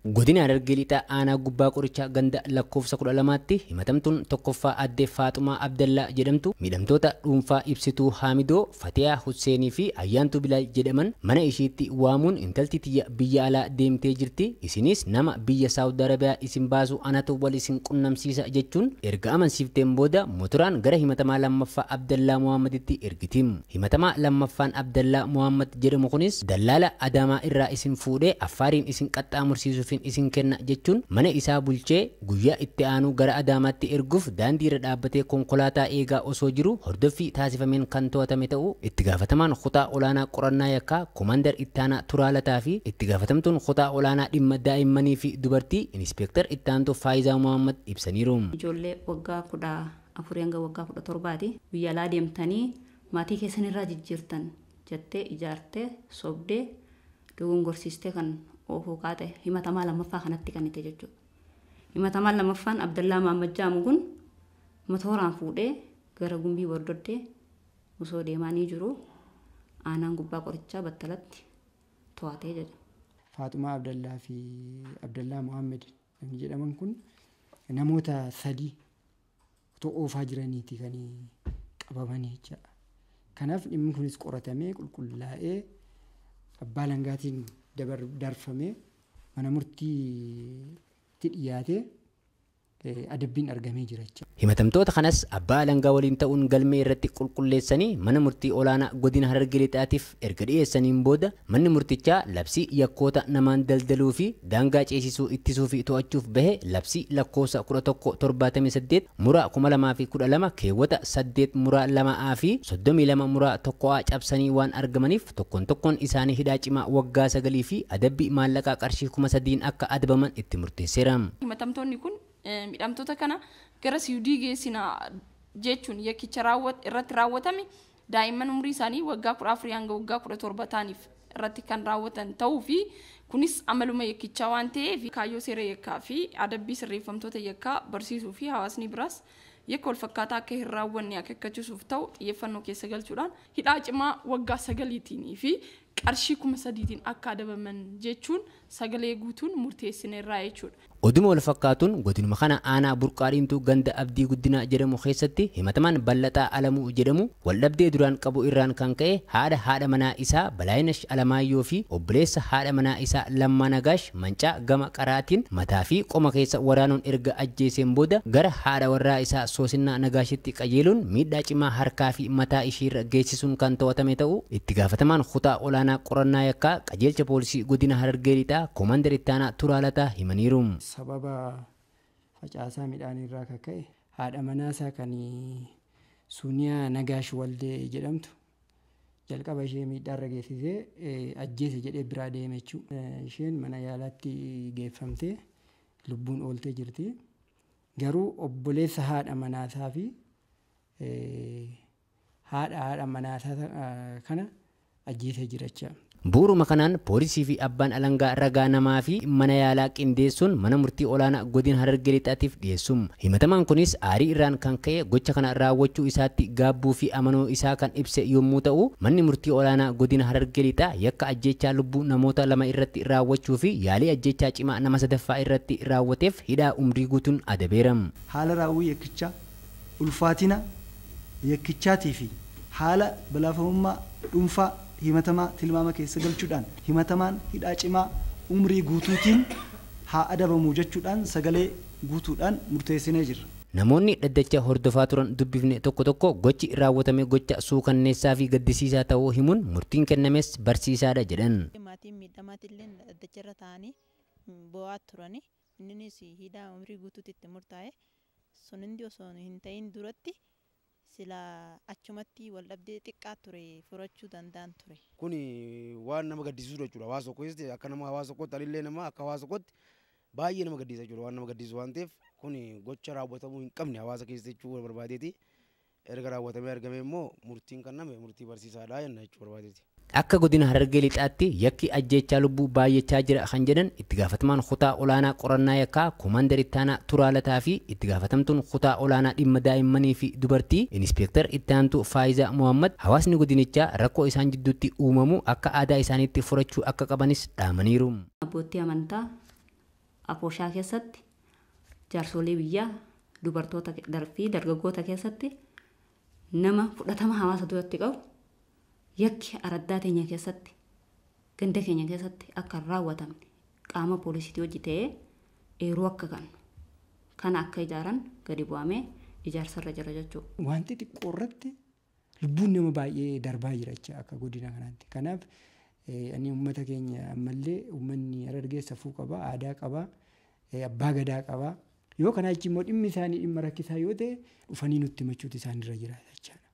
Godina Harargee Lixaa aanaa gubbaa qorichaa ganda lakkoofsa 12tti himatamtuun tokkoffaa addee Faaxumaa Abdallaa jedhamtu miidhamtoota dhuunfaa ibsituu Haamidoo, Fatiyaa Husseenii fi Ayyaantuu Bilaal jedhaman mana ishiitti waamuun intalti tiyya biyya alaa deemtee jirti. Isinis nama biyya Saawud Arabiyaa isin baasu anatu wal isin qunnamsiisa jechuun erga amansiifteen booda motoraan gara himatamaa lammaffaa Abdallaa Muhammaditti ergiti. Himatamaa lammaffaan Abdallaa Muhammad jedhamu kunis dallaala Adaamaa irraa isin fuudhee Affaariin isin qaxxaamursiisuuf isin kenna jechuun mana isaa bulchee guyyaa itti aanu gara Adaamaatti erguuf daandii irra dhaabbatee konkolaataa eegaa osoo jiru hordoffii taasifameen kan to'atame ta'uu itti gaafatamaan kutaa olaanaa qorannaa yakkaa Komandar Ittaanaa Turaalataa fi itti gaafatamtuun kutaa olaanaa dhimma daa'immanii fi dubartii Inspektar Ittaantuu Faayizaa Muhammad ibsaniiru. Ijoollee waggaa 14 hanga waggaa 17 biyya alaa deemtanii maatii keessan irraa jijjiirtan jettee ijaartee sobdee dogongorsiistee kan ofoo kaate himatamaa lammaffaa kanatti kannite jechuudha. Himatamaan lammaffaan Abdallaa Muhammad jedhamu kun motoraan fuudhee gara Gumbii Bordoddee osoo deemanii jiru aanaan gubbaa qorichaa battalatti to'atee jedha. Faaxumaa Abdallaa fi Abdallaa Muhammad jedhaman kun namoota sadii otoo oofaa jiraniiti kan qabamanii jechuudha. Kanaaf dhimmi kunis qoratamee qulqullaa'ee abbaa langaatiin darfamee mana murtiitti dhiyaatee adabbiin argamee jira jechuudha. Himatamtoota kanas abbaa alangaa waliin ta'uun galmee irratti qulqulleessanii mana murtii olaanaa godina Harargee Lixaatiif erga dhiyeessaniin booda manni murtichaa labsii yakkoota namaan daldaluu fi daangaa ceesisuu ittisuu fi to'achuuf bahe labsii lakkoofsa 1178 muraa 2012 keewwata 8 muraa 2 fi 32 muraa 1 cabsanii waan argamaniif tokkoon isaanii hidhaa cimaa waggaa 9 fi adabbii maallaqaa qarshii 3,000 akka adabaman itti murteesseera. Himatamtoonni kun midhamtoota kana gara Siwiidii geessina jechuun yakkicha irratti raawwatame daa'imman umrii isaanii waggaa 14 hanga waggaa 17 ta'aniif irratti kan raawwatan ta'uu fi kunis amaluma yakkichaa waan ta'eef kaayyoo seera yakkaa fi adabbii sirreeffamtoota yakkaa barsiisuu fi hawaasni biraas yakka wal fakkaataa akka hin raawwanne akeekkachiisuuf ta'u xiyyeeffannoo keessa galchuudhaan hidhaa cimaa waggaa 9 fi qarshii 3,000 akka adabaman jechuun sagalee guutuun murteessineerra jechuudha. Oduma wal fakkaatuun godinuma kana aanaa burqaadhiintuu ganda abdii guddinaa jedhamu keessatti himatamaan Ballaxaa Alamuu jedhamu waldhabdee duraan qabu irraan kan ka'e haadha manaa isaa Balaayinash Alamaayyoo fi obboleessa haadha manaa isaa Lammaa Nagaash mancaa gama qaraatiin mataa fi qoma keessa waraanuun erga ajjeeseen booda gara haadha warraa isaa Soosinnaa Nagaashitti qajeeluun miidhaa cimaa harkaa fi mataa ishiirra geessisuun kan to'atame ta'uu itti gaafatamaan kutaa olaanaa qorannaa yakkaa qajeelcha poolisii godina Harargee Lixaa Komandar Ittaanaa Turaalataa himaniiru. Sababa facaasaa midhaan irraa kaka'e haadha manaasaa kan Suniyaa Nagaash Waldee jedhamtu jalqaba ishee miidhaarra geessisee ajjeese jedhee biraa deeme jechuudha. Isheen mana yaalaatti geeffamtee lubbuun ooltee jirti. Garuu obboleessa haadha manaasaa fi haadha manaasaa kana ajjeesee jira jechuudha. Buuruma kanaan poolisii fi abbaan alangaa ragaa namaa fi mana yaalaa qindeessuun mana murtii olaanaa godina Harargee Lixaatiif dhiyeessum. Himatamaan kunis aarii irraan kan ka'e gocha kana raawwachuu isaatti gaabbuu fi amanuu isaa kan ibse yommuu ta'u manni murtii olaanaa godina Harargee Lixaa yakka ajjechaa lubbuu namoota 2 irratti raawwachuu fi yaalii ajjechaa cimaa nama 3ffaa irratti raawwateef hidhaa umrii guutuun adabeeram. Haala raawwii yakkichaa ulfaatina yakkichaatii fi haala balaafamummaa dhuunfaa himatamaa tilmaama keessa galchuudhaan himatamaan hidhaa cimaa umrii guutuutiin haa adabamu jechuudhaan sagalee guutuudhaan murteessinee jirra. Namoonni dhaddacha hordofaa turan dubbifne tokko gochi raawwatame gocha suukanneessaa fi gaddisiisaa ta'uu himuun murtiin kennames barsiisaadha jedhan. Maatiin miidhamaatillee dhaddacharra taa'anii bo'aa turani. Innis hidhaa umrii guutuutti murtaa'e sun hundi osoo hin ta'in duratti sila achumatti waldhabdee xiqqaa ture furachuu danda'an ture. Kuni waan nama gaddisiisudha jechuudha. Hawaasa tokko keessatti akka nama hawaasa tokkotti alillee nama akka hawaasa tokkotti baay'ee nama gaddisiisa jechuudha. Waan nama gaddisiisu waan ta'eef kuni gocha raawwatamuu hin qabne hawaasa keessa jechuu barbaadeeti. Erga raawwatamee argame immoo murtiin kenname murtii barsiisaadha jenna jechuu barbaadeeti. Akka godina Harargee Lixaatti yakki ajjechaa lubbuu baay'achaa jira kan jedhan itti gaafatamaan kutaa olaanaa qorannaa yakkaa Komandar Ittaanaa Turaalataa fi itti gaafatamtuun kutaa olaanaa dhimma daa'immanii fi dubartii Inspektar Ittaantuu Faayizaa Muhammad hawaasni godinichaa rakkoo isaan jidduutti uumamu akka aadaa isaaniitti furachuu akka qabanis dhaamaniiru. Abbootii amantaa afooshaa keessatti jaarsolee biyyaa dubartoota fi dargaggoota keessatti nama fudhatama hawaasa duratti qabu yakki araddaa teenya keessatti ganda keenya keessatti akka raawwatamne qaama poolisiitii hojii ta'ee eeruu akka kan akka ijaaran gadi bu'amee ijaarsarra jira jechuudha. Wanti xiqqoo irratti lubbuun nama baay'ee darbaa jira jecha akka godina kanaatti. Kanaaf ani uummata keenya ammallee uummanni Harargee safuu qaba, aadaa qaba, abbaa gadaa qaba. Yoo kanaa achi immoo dhimmi isaanii dhimma rakkisaa yoo ta'e dhufanii nutti himachuutu isaanirra jira jechaadha.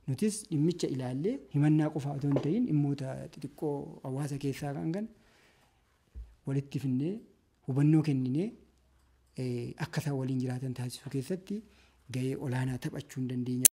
Nutis dhimmicha ilaallee himannaa qofaa otoo hin ta'in dhimmoota xixiqqoo hawaasa keessaa kan walitti finnee hubannoo kenninee akka isaan waliin jiraatan taasisuu keessatti gahee olaanaa taphachuu hin dandeenya.